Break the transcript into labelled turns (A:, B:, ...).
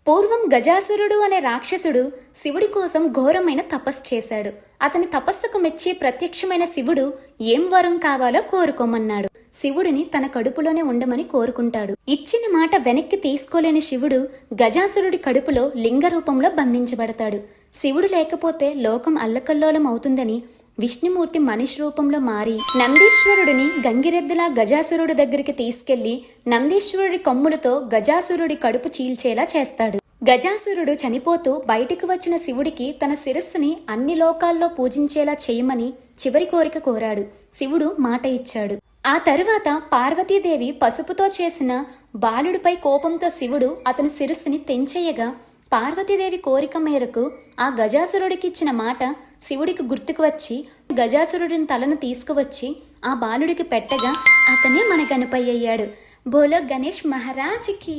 A: పూర్వం గజాసురుడు అనే రాక్షసుడు శివుడి కోసం ఘోరమైన తపస్సు చేశాడు. అతని తపస్సుకు మెచ్చి ప్రత్యక్షమైన శివుడు ఏం వరం కావాలో కోరుకోమన్నాడు. శివుడిని తన కడుపులోనే ఉండమని కోరుకుంటాడు. ఇచ్చిన మాట వెనక్కి తీసుకోలేని శివుడు గజాసురుడి కడుపులో లింగ రూపంలో బంధించబడతాడు. శివుడు లేకపోతే లోకం అల్లకల్లోలం అవుతుందని విష్ణుమూర్తి మనిషి రూపంలో మారి నందీశ్వరుడిని గంగిరెద్దులా గజాసురుడి దగ్గరికి తీసుకెళ్లి నందీశ్వరుడి కొమ్ములతో గజాసురుడి కడుపు చీల్చేలా చేస్తాడు. గజాసురుడు చనిపోతూ బయటికి వచ్చిన శివుడికి తన శిరస్సుని అన్ని లోకాల్లో పూజించేలా చేయమని చివరి కోరిక కోరాడు. శివుడు మాట ఇచ్చాడు. ఆ తరువాత పార్వతీదేవి పసుపుతో చేసిన బాలుడిపై కోపంతో శివుడు అతని శిరస్సుని తెంచేయగా పార్వతీదేవి కోరిక మేరకు ఆ గజాసురుడికిచ్చిన మాట శివుడికి గుర్తుకు వచ్చి గజాసురుడిని తలను తీసుకువచ్చి ఆ బాలుడికి పెట్టగా అతనే మన గణపయ్య అయ్యాడు. బోలో గణేష్ మహారాజ్కి.